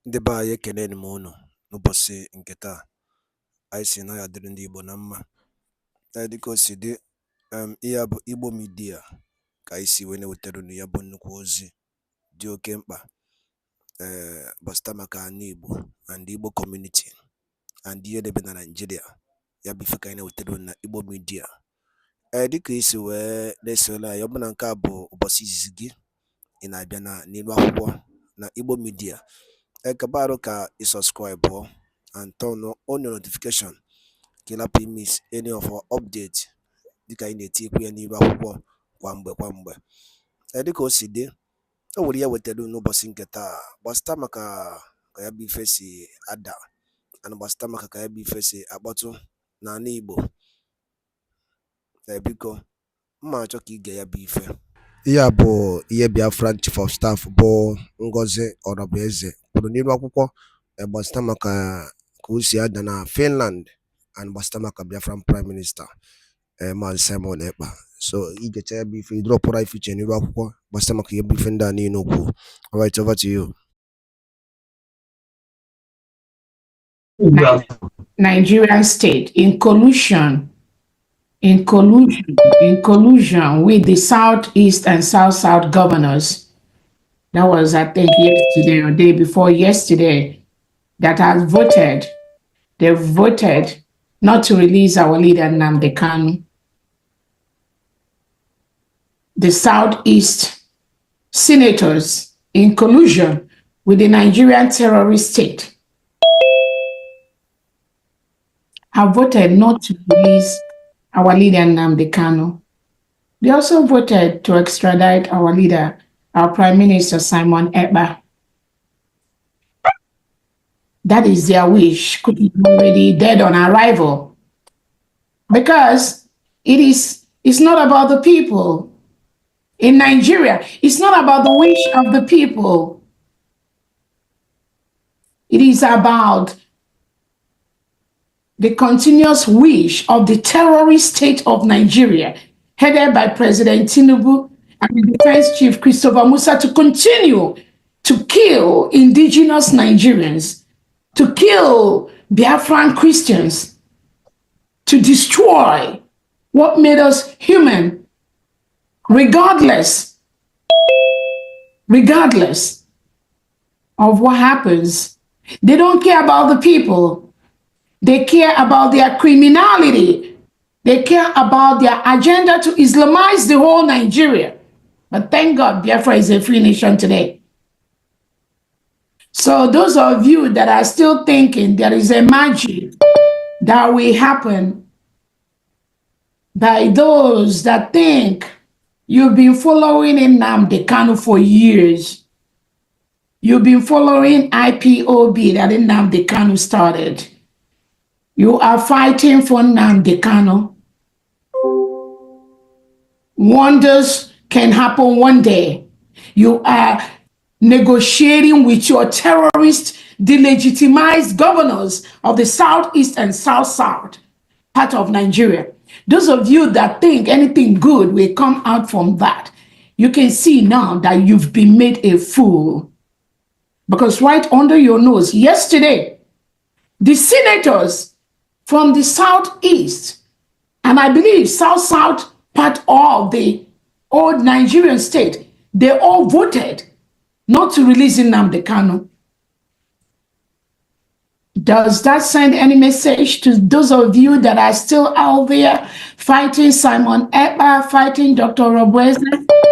Ndị be anyị ekeneni m unu n'ụbọchị nke taa. Anyị sị na ya dịrị ndị Igbo na mma. Dịka o si dị, ihe a bụ Igbo Media ka anyị si wee na-ewetara unu ya bụ nnukwu ozi dị oke mkpa gbasịta maka ana Igbo and Igbo community and ihe debe na Nigeria. Ya bụ ife ka anyị na-ewetara unu na Igbo Media. Dịka isi wee na-esole anyị, ọ bụ na nke a bụ ụbọchị izizi gị ị na-abịa n'ilu akwụkwọ na Igbo Media, kabaru ka subscribe and turn on your notification ka ị lapụ miss any of our update dịka anyị na-etikwu ya n'ilu akwụkwọ kwa mgbe. Dịka o si dị, o nwere ya wetara n'ụbọchị nke taa gbasịta maka ka ya bụ ife si ada and gbasịta maka ka ya bụ ife si akpọtụ n'ala Igbo. Biko mma achọ ka ige ya bụ ife. Ihe a bụ ihe BIAFRA Chief of Staff bụ Ngozi Orabueze kwuru n'ilu akwụkwọ gbasịta maka ka o si ada na Finland and gbasịta maka Biafran Prime Minister Maazị Simon Ekpa. So igecha ya bụ ife idropụra ife iche n'ilu akwụkwọ gbasịta maka ihe bụ ife ndị a niile okwu. All right, over to you. Nigerian state in collusion with the Southeast and South governors. That was, I think, yesterday or day before yesterday, that has voted. They voted not to release our leader Nnamdi Kanu. The Southeast senators in collusion with the Nigerian terrorist state have voted not to release our leader Nnamdi Kanu. They also voted to extradite our leader, our Prime Minister Simon Ekpa. That is their wish, could be already dead on arrival. Because it's not about the people. In Nigeria, it's not about the wish of the people. It is about the continuous wish of the terrorist state of Nigeria, headed by President Tinubu and the Defense Chief Christopher Musa, to continue to kill indigenous Nigerians, to kill Biafran Christians, to destroy what made us human, regardless of what happens. They don't care about the people. They care about their criminality. They care about their agenda to Islamize the whole Nigeria. But thank God, Biafra is a free nation today. So those of you that are still thinking there is a magic that will happen by those that think you've been following Nnamdi Kanu for years. You've been following IPOB that Nnamdi Kanu started. You are fighting for Nnamdi Kanu. Wonders can happen one day. You are negotiating with your terrorist, delegitimized governors of the Southeast and South part of Nigeria. Those of you that think anything good will come out from that, you can see now that you've been made a fool. Because right under your nose, yesterday, the senators from the Southeast, and I believe South part of the old Nigerian state, they all voted not to release Nnamdi Kanu. Does that send any message to those of you that are still out there fighting Simon Ekpa, fighting Dr. Orabueze,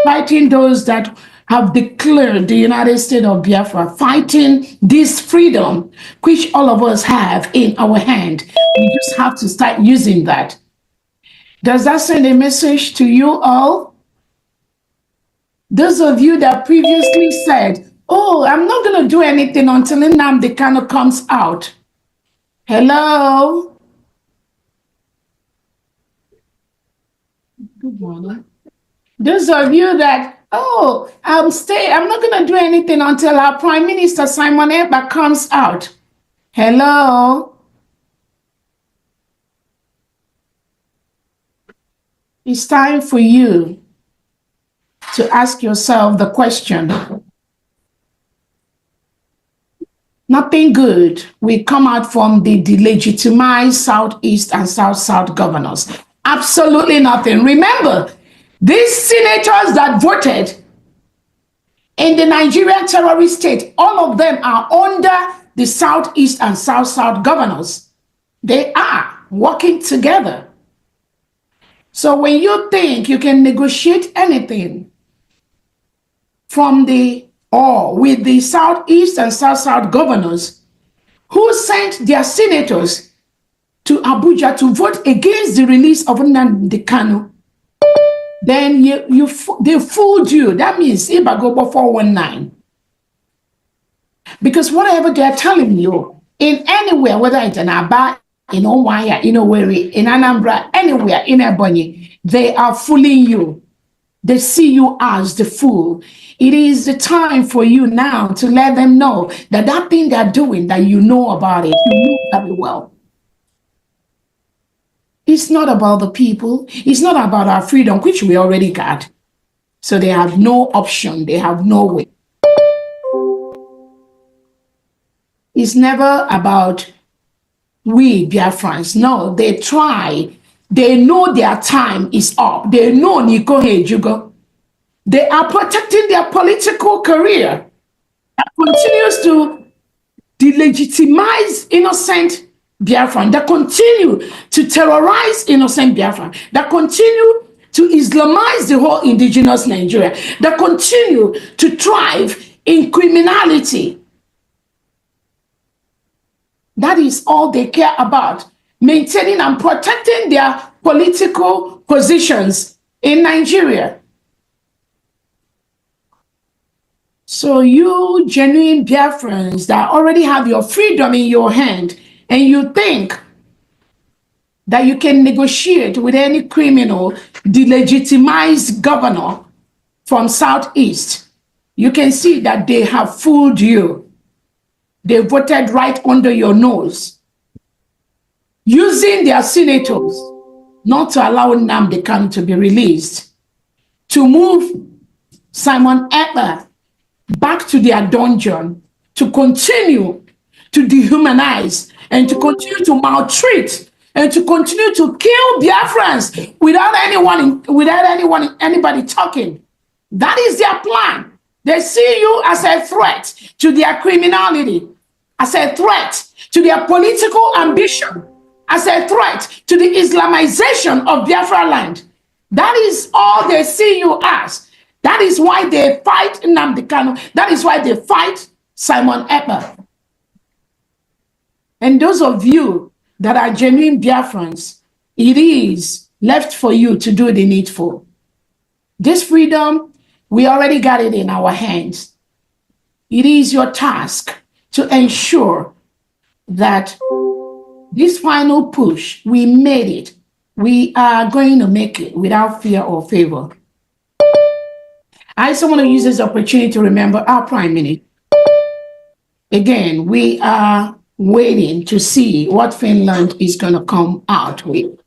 fighting those that have declared the United States of Biafra, fighting this freedom, which all of us have in our hand? We just have to start using that. Does that send a message to you all? Those of you that previously said, oh, I'm not going to do anything until Nnamdi Kanu comes out. Hello? Good morning. Those of you that, oh, I'm not going to do anything until our Prime Minister Simon Ekpa comes out. Hello? It's time for you to ask yourself the question, nothing good will come out from the delegitimized Southeast and South-South governors. Absolutely nothing. Remember, these senators that voted in the Nigerian terrorist state, all of them are under the Southeast and South-South governors. They are working together. So when you think you can negotiate anything from the or with the Southeast and South-South governors who sent their senators to Abuja to vote against the release of Nnamdi Kanu, then they fooled you. That means Ibagobo 419. Because whatever they're telling you, in anywhere, whether it's in Aba, in Onwaya, in Owerri, in Anambra, anywhere, in Ebonyi, they are fooling you. They see you as the fool. It is the time for you now to let them know that that thing they're doing, that you know about it, you know very well. It's not about the people. It's not about our freedom, which we already got. So they have no option. They have no way. It's never about we Biafrans. No, they try. They know their time is up. They know Niko Hejugo. They are protecting their political career that continues to delegitimize innocent Biafran, that continue to terrorize innocent Biafran, that continue to Islamize the whole indigenous Nigeria, that continue to thrive in criminality. That is all they care about, maintaining and protecting their political positions in Nigeria. So you genuine Biafrans that already have your freedom in your hand, and you think that you can negotiate with any criminal, delegitimized governor from Southeast, you can see that they have fooled you. They voted right under your nose, using their senators not to allow Nnamdi Kanu to be released, to move Simon Ekpa back to their dungeon, to continue to dehumanize and to continue to maltreat and to continue to kill Biafrans without anybody talking. That is their plan. They see you as a threat to their criminality, as a threat to their political ambition, as a threat to the Islamization of Biafra land. That is all they see you as. That is why they fight Nnamdi Kanu. That is why they fight Simon Ekpa. And those of you that are genuine Biafrans, it is left for you to do the needful. This freedom, we already got it in our hands. It is your task to ensure that this final push, we made it. We are going to make it without fear or favor. I also want to use this opportunity to remember our Prime Minister. Again, we are waiting to see what Finland is going to come out with.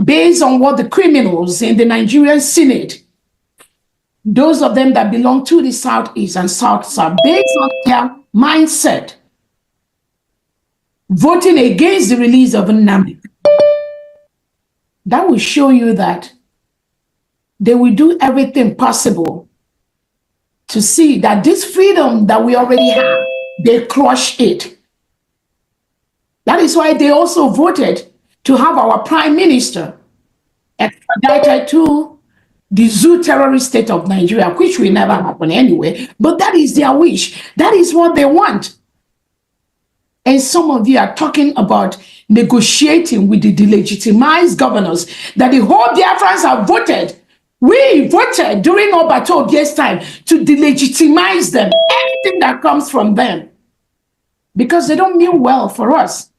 Based on what the criminals in the Nigerian Senate, those of them that belong to the Southeast and South-South, based on their mindset, voting against the release of Nnamdi, that will show you that they will do everything possible to see that this freedom that we already have, they crush it. That is why they also voted to have our Prime Minister extradited to the zoo terrorist state of Nigeria, which will never happen anyway, but that is their wish. That is what they want. And some of you are talking about negotiating with the delegitimized governors that the whole Biafrans have voted. We voted during Obato Obie's time to delegitimize them, anything that comes from them, because they don't mean well for us.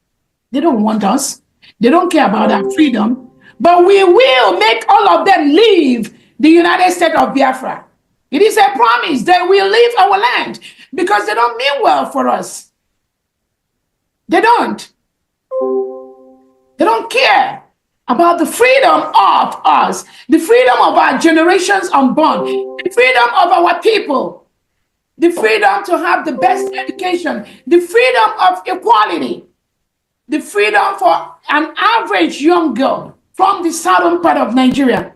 They don't want us. They don't care about our freedom. But we will make all of them leave the United States of Biafra. It is a promise they will leave our land because they don't mean well for us. They don't. They don't care about the freedom of us, the freedom of our generations unborn, the freedom of our people. the freedom to have the best education, the freedom of equality, the freedom for an average young girl from the southern part of Nigeria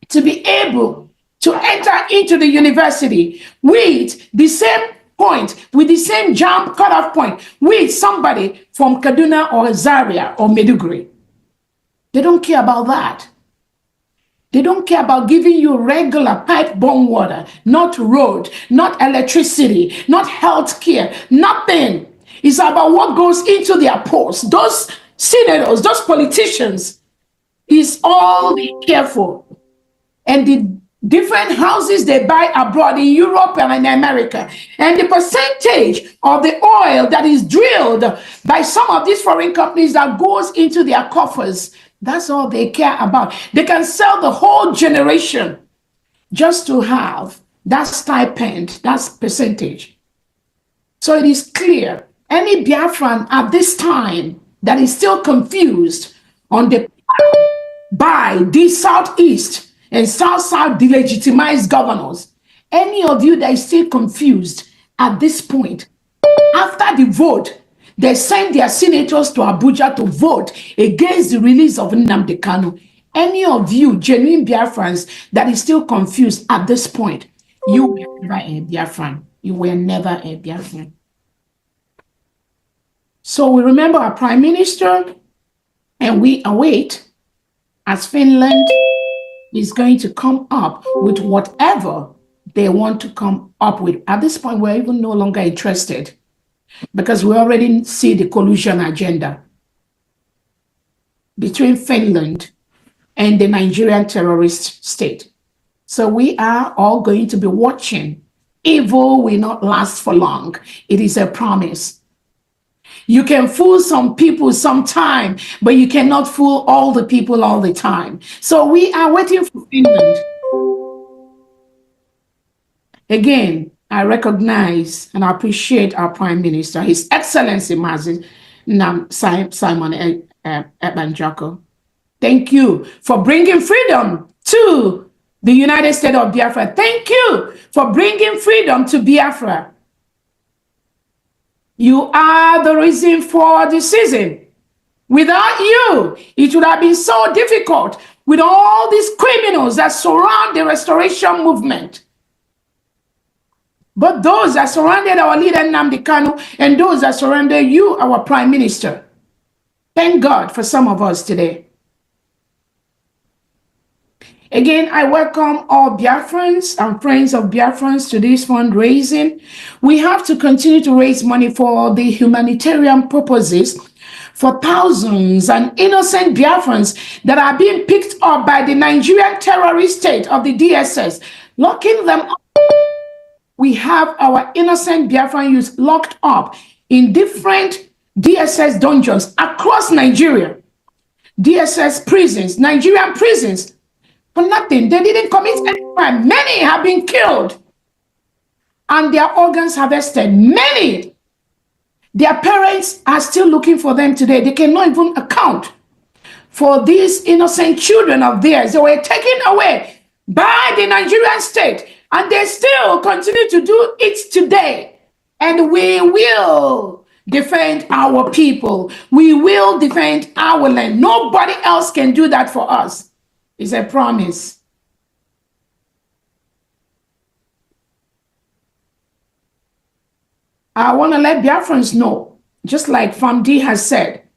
to be able to enter into the university with the same point, with the same jump cutoff point, with somebody from Kaduna or Zaria or Meduguri. They don't care about that. They don't care about giving you regular pipe-borne water, not road, not electricity, not health care, nothing. It's about what goes into their posts. Those senators, those politicians, is all they care for. And the different houses they buy abroad in Europe and in America, and the percentage of the oil that is drilled by some of these foreign companies that goes into their coffers, that's all they care about. They can sell the whole generation just to have that stipend, that percentage. So it is clear, any Biafran at this time that is still confused on the by these Southeast and South delegitimized governors, any of you that is still confused at this point, after the vote, they send their senators to Abuja to vote against the release of Nnamdi Kanu. Any of you, genuine Biafrans, that is still confused at this point, you were never a Biafran. You were never a Biafran. So we remember our Prime Minister, and we await as Finland is going to come up with whatever they want to come up with. At this point, we're even no longer interested because we already see the collusion agenda between Finland and the Nigerian terrorist state. So we are all going to be watching. Evil will not last for long. It is a promise. You can fool some people sometime, but you cannot fool all the people all the time. So we are waiting for Finland. Again, I recognize and appreciate our Prime Minister, His Excellency Simon Ekpa. Thank you for bringing freedom to the United States of Biafra. Thank you for bringing freedom to Biafra. You are the reason for the season. Without you, it would have been so difficult with all these criminals that surround the restoration movement. But those that surrounded our leader Nnamdi Kanu and those that surrounded you, our Prime Minister, thank God for some of us today. Again, I welcome all Biafrans and friends of Biafrans to this fundraising. We have to continue to raise money for the humanitarian purposes for thousands and innocent Biafrans that are being picked up by the Nigerian terrorist state of the DSS, locking them up. We have our innocent Biafran youth locked up in different DSS dungeons across Nigeria. DSS prisons, Nigerian prisons, for nothing. They didn't commit any crime. Many have been killed and their organs harvested. Many. Their parents are still looking for them today. They cannot even account for these innocent children of theirs. They were taken away by the Nigerian state, and they still continue to do it today. And we will defend our people. We will defend our land. Nobody else can do that for us. It's a promise. I want to let Biafrans know, just like Famdi has said,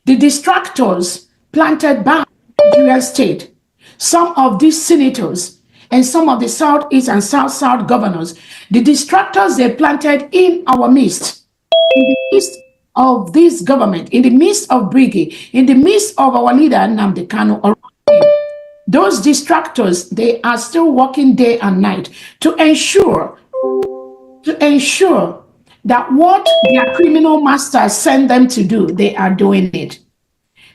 the distractors planted by the Nigerian state, some of these senators and some of the Southeast and South governors, the distractors they planted in our midst, in the midst of this government, in the midst of Briggy, in the midst of our leader Nnamdi Kanu, those distractors, they are still working day and night to ensure that what their criminal masters send them to do, they are doing it.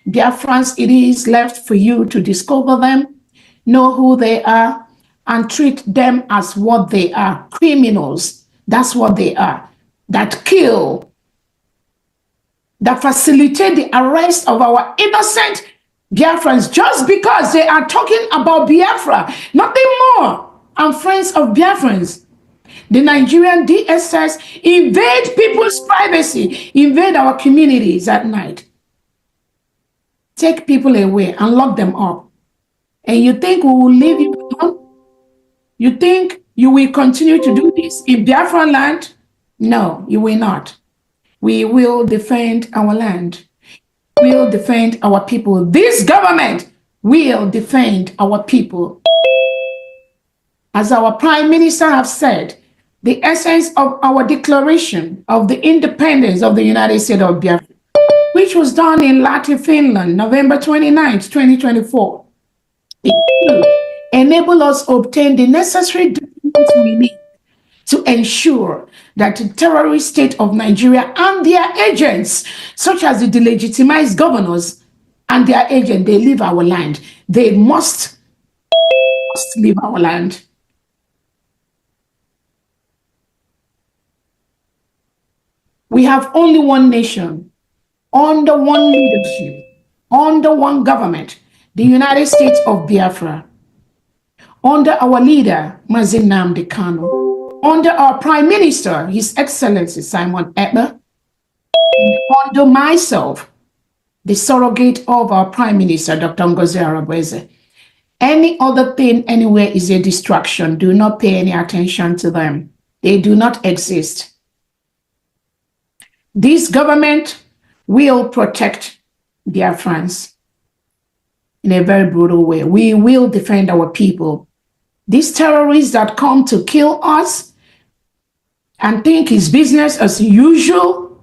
Biafrans, it is left for you to discover them, know who they are, and treat them as what they are, criminals. That's what they are, that kill, that facilitate the arrest of our innocent Biafrans just because they are talking about Biafra, nothing more. And friends of Biafrans, the Nigerian DSS invade people's privacy, invade our communities at night, take people away and lock them up. And you think we will leave you alone? You think you will continue to do this in Biafra land? No, you will not. We will defend our land. We will defend our people. This government will defend our people. As our Prime Minister has said, the essence of our declaration of the independence of the United States of Biafra, which was done in Latvia, Finland, November 29th, 2024, enable us to obtain the necessary documents we need to ensure that the terrorist state of Nigeria and their agents, such as the delegitimized governors and their agents, they leave our land. They must leave our land. We have only one nation, under one leadership, under one government, the United States of Biafra, under our leader, Mazi Nnamdi Kanu, under our Prime Minister, His Excellency Simon Ekpa, and under myself, the surrogate of our Prime Minister, Dr. Ngozi Arabweze. Any other thing anywhere is a distraction. Do not pay any attention to them. They do not exist. This government will protect Biafrans in a very brutal way. We will defend our people. These terrorists that come to kill us and think it's business as usual,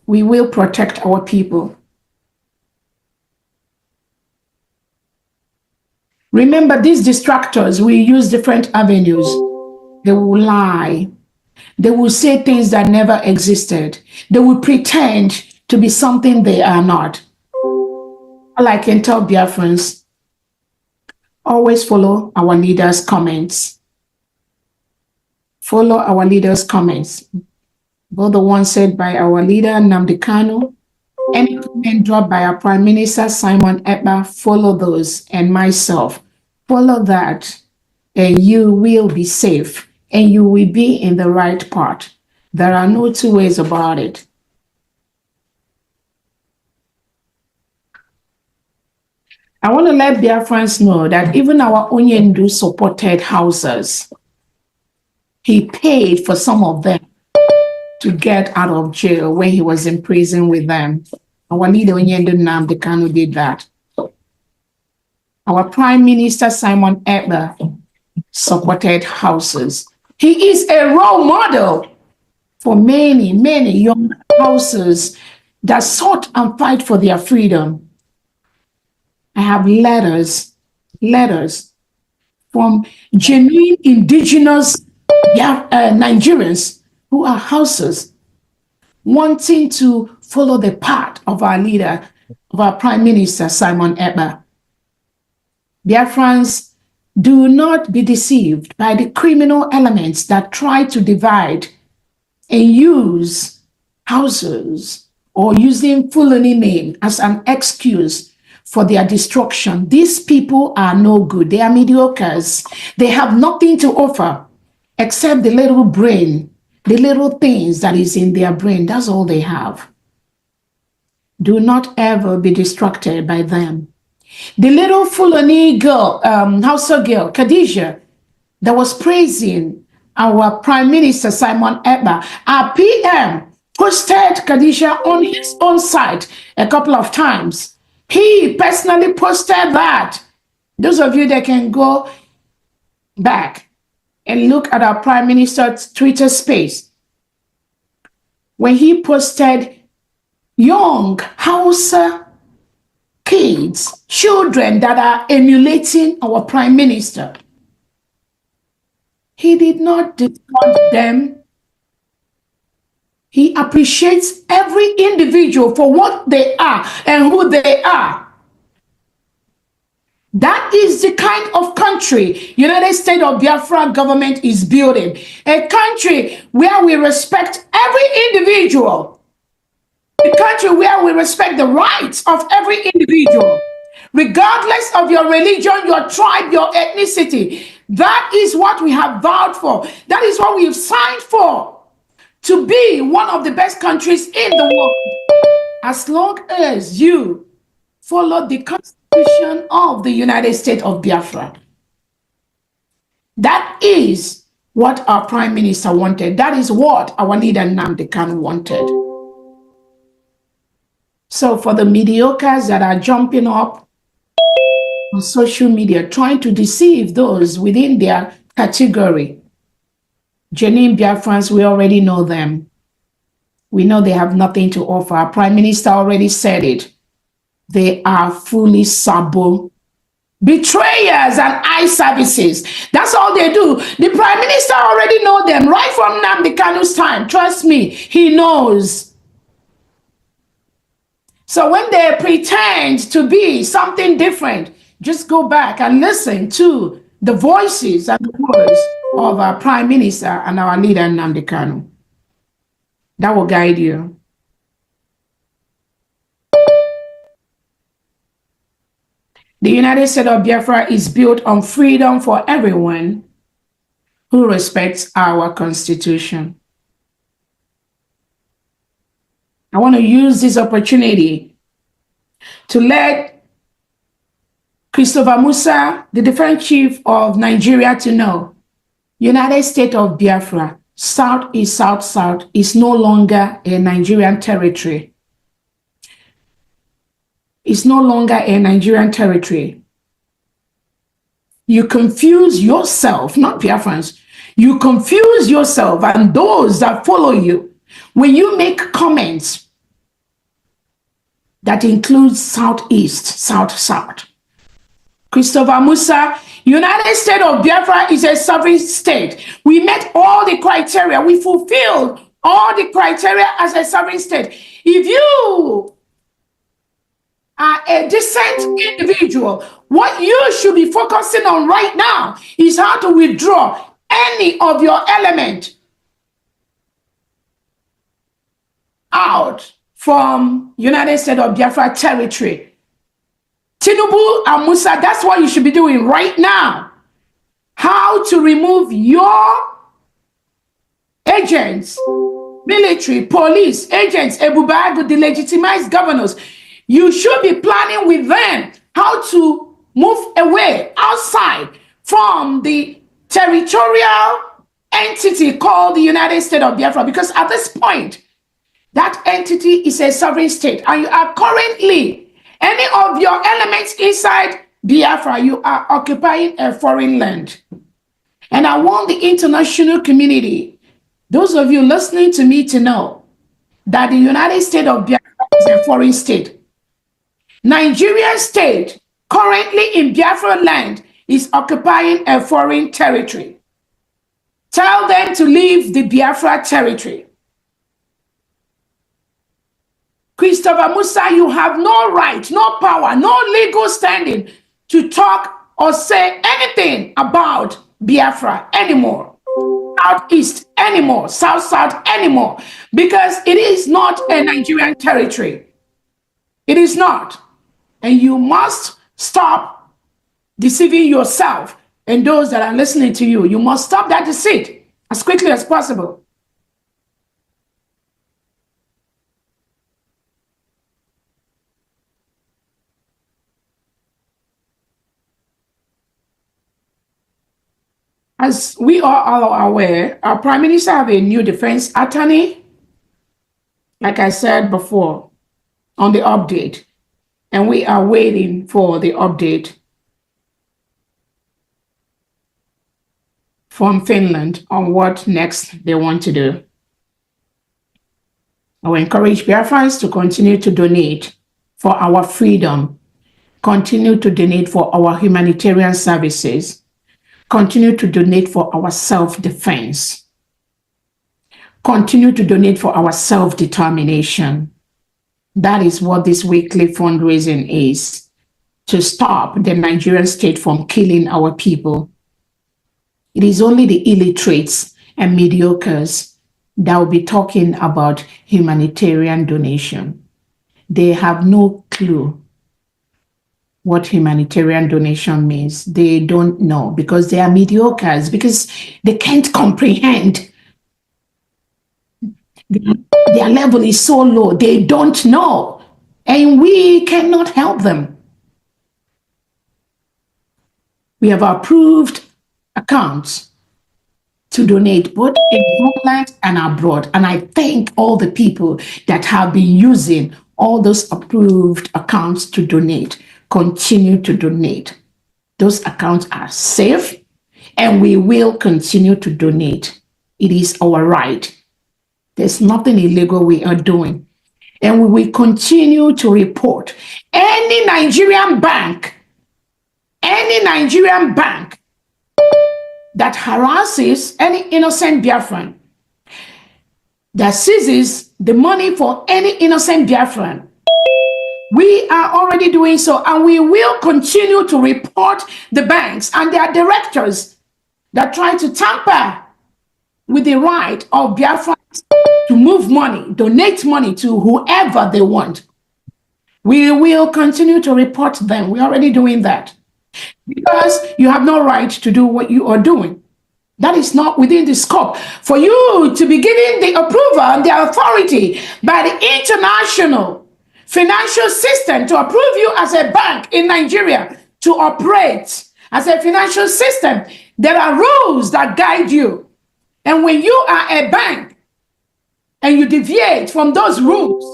we will protect our people. Remember, these distractors will use different avenues. They will lie. They will say things that never existed. They will pretend to be something they are not. All I can tell Biafrans, always follow our leaders' comments. Follow our leaders' comments. Both the ones said by our leader, Nnamdi Kanu, any comment dropped by our Prime Minister, Simon Ekpa, follow those, and myself. Follow that, and you will be safe, and you will be in the right part. There are no two ways about it. I want to let Biafrans know that even our Onyendu supported houses, he paid for some of them to get out of jail when he was in prison with them. Our leader Onyendu Nnamdi Kanu did that. Our Prime Minister Simon Ekpa supported houses. He is a role model for many, many young houses that sought and fight for their freedom. I have letters from genuine indigenous Nigerians who are houses wanting to follow the path of our leader, of our Prime Minister Simon Ekpa. Biafrans, do not be deceived by the criminal elements that try to divide and use houses or using Fulani name as an excuse for their destruction. These people are no good. They are mediocres. They have nothing to offer except the little brain, the little things that is in their brain. That's all they have. Do not ever be distracted by them. The little Fulani girl, Hausa girl, Khadija, that was praising our Prime Minister Simon Ekpa, our PM posted Khadija on his own site a couple of times. He personally posted that. Those of you that can go back and look at our Prime Minister's Twitter space, when he posted young Hausa kids, children that are emulating our Prime Minister. He did not discard them. He appreciates every individual for what they are and who they are. That is the kind of country United States of Biafra government is building. A country where we respect every individual. A country where we respect the rights of every individual. regardless of your religion, your tribe, your ethnicity. That is what we have vowed for. That is what we've signed for, to be one of the best countries in the world, as long as you follow the Constitution of the United States of Biafra. That is what our Prime Minister wanted. That is what our leader Nnamdi Kanu wanted. So for the mediocres that are jumping up on social media, trying to deceive those within their category, genuine Biafrans, we already know them. We know they have nothing to offer. Our Prime Minister already said it. They are fully sabo betrayers and eye services. That's all they do. The Prime Minister already know them right from Nnamdi Kanu's time. Trust me, he knows. So when they pretend to be something different, just go back and listen to the voices and the words of our Prime Minister and our leader Nnamdi Kanu. That will guide you. The United States of Biafra is built on freedom for everyone who respects our Constitution. I want to use this opportunity to let Christopher Musa, the Defense Chief of Nigeria, to know United States of Biafra, Southeast, South, is no longer a Nigerian territory. It's no longer a Nigerian territory. You confuse yourself, not Biafrans. You confuse yourself and those that follow you when you make comments that include Southeast, South. Christopher Musa, United States of Biafra is a sovereign state. We met all the criteria. We fulfilled all the criteria as a sovereign state. If you are a decent individual, what you should be focusing on right now is how to withdraw any of your element out from United States of Biafra territory. Tinubu and Musa, that's what you should be doing right now. How to remove your agents, military, police, agents, Ebubago, the legitimized governors. You should be planning with them how to move away outside from the territorial entity called the United States of Biafra, because at this point, that entity is a sovereign state, and you are currently, any of your elements inside Biafra, you are occupying a foreign land. And I want the international community, those of you listening to me, to know that the United States of Biafra is a foreign state. Nigerian state currently in Biafra land is occupying a foreign territory. Tell them to leave the Biafra territory. Christopher Musa, you have no right, no power, no legal standing to talk or say anything about Biafra anymore, Southeast anymore, South anymore, because it is not a Nigerian territory. It is not. And you must stop deceiving yourself and those that are listening to you. You must stop that deceit as quickly as possible. As we are all aware, our Prime Minister have a new defense attorney, like I said before, on the update. And we are waiting for the update from Finland on what next they want to do. I will encourage Biafrans to continue to donate for our freedom, continue to donate for our humanitarian services, continue to donate for our self-defense, continue to donate for our self-determination. That is what this weekly fundraising is, to stop the Nigerian state from killing our people. It is only the illiterates and mediocres that will be talking about humanitarian donation. They have no clue what humanitarian donation means. They don't know because they are mediocres, because they can't comprehend. Their level is so low, they don't know, and we cannot help them. We have approved accounts to donate both in homeland and abroad. And I thank all the people that have been using all those approved accounts to donate. Continue to donate. Those accounts are safe, and we will continue to donate. It is our right. There's nothing illegal we are doing. And we will continue to report any Nigerian bank that harasses any innocent Biafran, that seizes the money for any innocent Biafran. We are already doing so, and we will continue to report the banks and their directors that try to tamper with the right of Biafrans to move money, donate money to whoever they want. We will continue to report them. We're already doing that. Because you have no right to do what you are doing. That is not within the scope for you to be given the approval and the authority by the international financial system to approve you as a bank in Nigeria to operate as a financial system. There are rules that guide you. And when you are a bank and you deviate from those rules,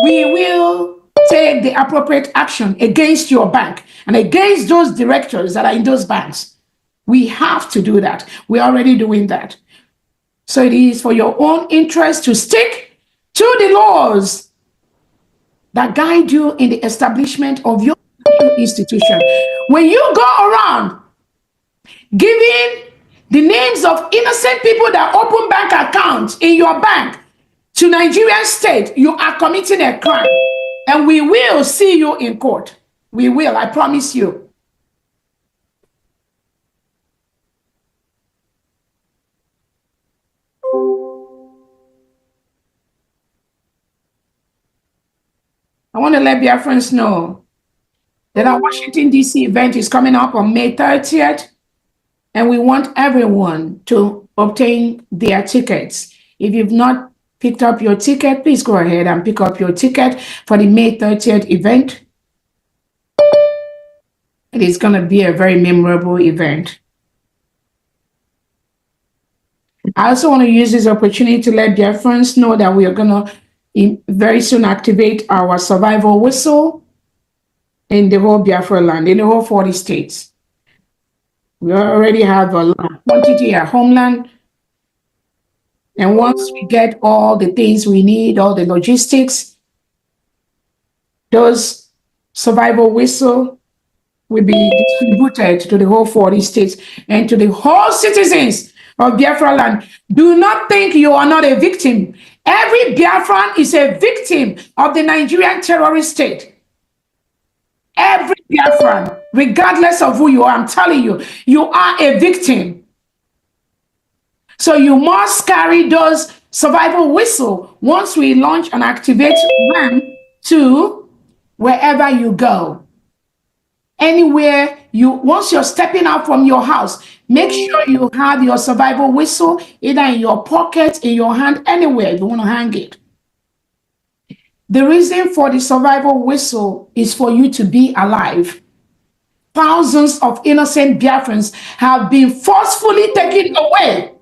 we will take the appropriate action against your bank and against those directors that are in those banks. We have to do that. We're already doing that. So it is for your own interest to stick to the laws that guide you in the establishment of your institution. When you go around giving the names of innocent people that open bank accounts in your bank to Nigerian state, you are committing a crime. And we will see you in court. We will, I promise you. I want to let Biafrans know that our Washington, D.C. event is coming up on May 30th, and we want everyone to obtain their tickets. If you've not picked up your ticket, please go ahead and pick up your ticket for the May 30th event. It is going to be a very memorable event. I also want to use this opportunity to let their friends know that we are going to very soon activate our survival whistle in the whole Biafra land, in the whole 40 states. We already have a quantity at homeland. And once we get all the things we need, all the logistics, those survival whistle will be distributed to the whole 40 states and to the whole citizens of Biafra land. Do not think you are not a victim. Every Biafran is a victim of the Nigerian terrorist state. Every Biafran, regardless of who you are, I'm telling you, you are a victim. So you must carry those survival whistle once we launch and activate them to wherever you go. Anywhere once you're stepping out from your house, make sure you have your survival whistle either in your pocket, in your hand, anywhere you want to hang it. The reason for the survival whistle is for you to be alive. Thousands of innocent Biafrans have been forcefully taken away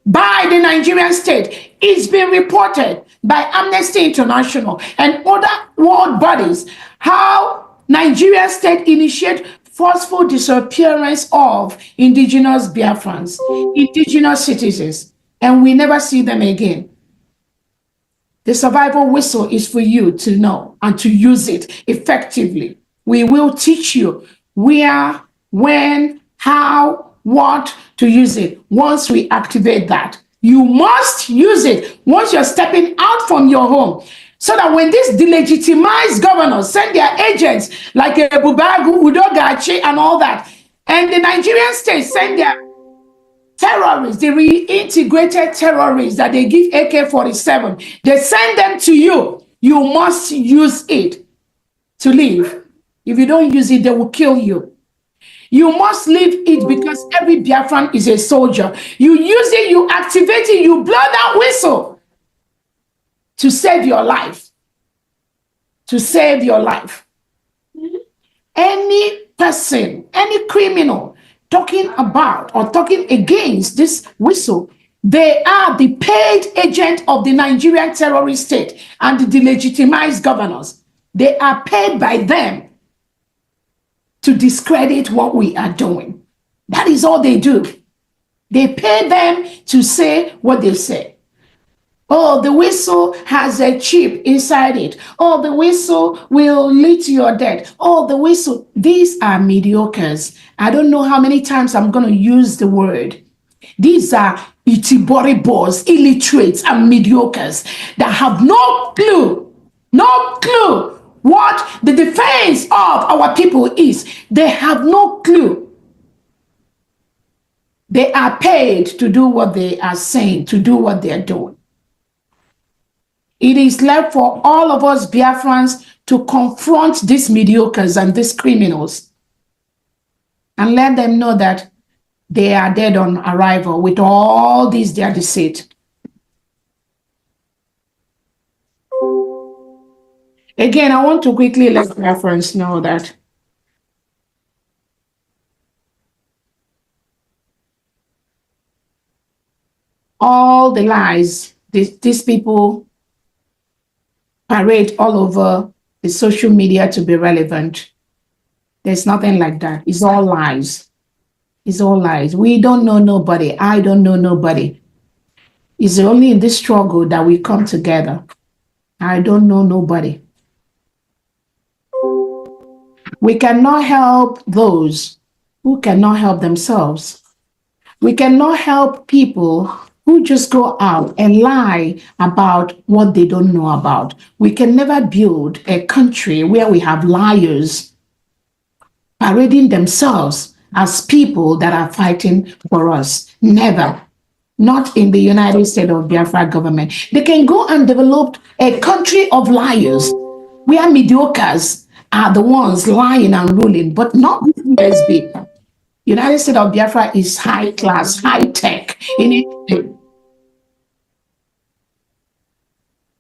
by the Nigerian state. It's been reported by Amnesty International and other world bodies how Nigerian state initiate forceful disappearance of indigenous Biafrans, indigenous citizens, and we never see them again. The survival whistle is for you to know and to use it effectively. We will teach you where, when, how, what to use it once we activate that. You must use it once you're stepping out from your home, so that when these delegitimized governors send their agents like Ebubagu, Udogachi, and all that, and the Nigerian state send their terrorists, the reintegrated terrorists that they give AK-47, they send them to you. You must use it to live. If you don't use it, they will kill you. You must leave it because every Biafran is a soldier. You use it, you activate it, you blow that whistle to save your life. To save your life. Any person, any criminal talking about or talking against this whistle, they are the paid agent of the Nigerian terrorist state and the delegitimized governors. They are paid by them to discredit what we are doing. That is all they do. They pay them to say what they say. Oh, the whistle has a chip inside it. Oh, the whistle will lead to your death. Oh, the whistle. These are mediocres. I don't know how many times I'm going to use the word. These are itiboribos, illiterates, and mediocres that have no clue what the defense of our people is. They have no clue. They are paid to do what they are saying, to do what they are doing. It is left for all of us Biafrans to confront these mediocres and these criminals and let them know that they are dead on arrival with all these their deceit. Again, I want to quickly let Biafrans know that all the lies these people parade all over the social media to be relevant. There's nothing like that. It's all lies. It's all lies. We don't know nobody. I don't know nobody. It's only in this struggle that we come together. I don't know nobody. We cannot help those who cannot help themselves. We cannot help people who just go out and lie about what they don't know about. We can never build a country where we have liars parading themselves as people that are fighting for us. Never. Not in the United States of Biafra government. They can go and develop a country of liars where mediocres are the ones lying and ruling, but not USB. United States of Biafra is high class, high tech in it.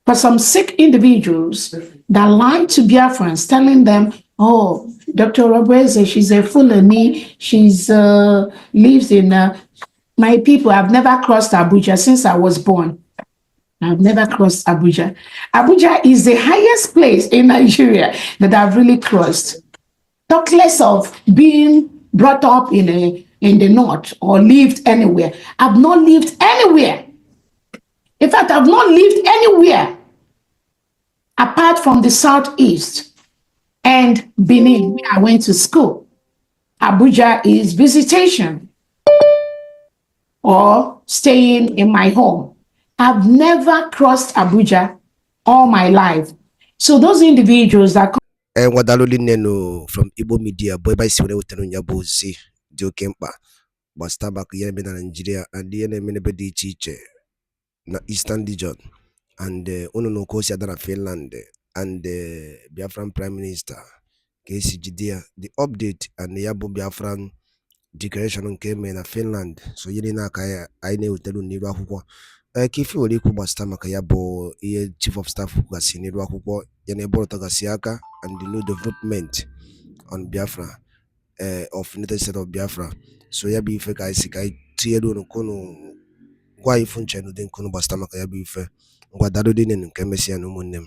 For some sick individuals that lie to Biafrans, telling them, oh, Dr. Robeze, she's a Fulani, she's lives in my people. I've never crossed Abuja since I was born. I've never crossed Abuja. Abuja is the highest place in Nigeria that I've really crossed. Talk less of being brought up in the north or lived anywhere. I've not lived anywhere. In fact, I've not lived anywhere apart from the southeast and Benin, where I went to school. Abuja is visitation or staying in my home. I've never crossed Abuja all my life. So those individuals that Wadaloli neno from Igbo media boy by si wele wetanu nyabo si di oke mkpa gbasata maka ihe eme na Nigeria and ihe na-eme n'ebe dị iche iche na Eastern region and unu na oke osi ada na Finland and Biafran Prime Minister ka esi jide ya the update and ya bụ Biafran declaration nke eme na Finland so ihe na aka ya anyị na-ewetelu n'iru akwụkwọ ka ife nwere ikwu gbasata maka ya bụ ihe Chief of Staff kwugasị n'iru akwụkwọ ya na ebe ọrụtagasị aka and the new development on Biafra of United States of Biafra so ya bụ ife ka anyị si ka anyị tinyelu nkunu gwa ifu nche n'ụdị nkunu gbasata maka ya bụ ife ngwa daalụ dị nke emesịa na ụmụnne m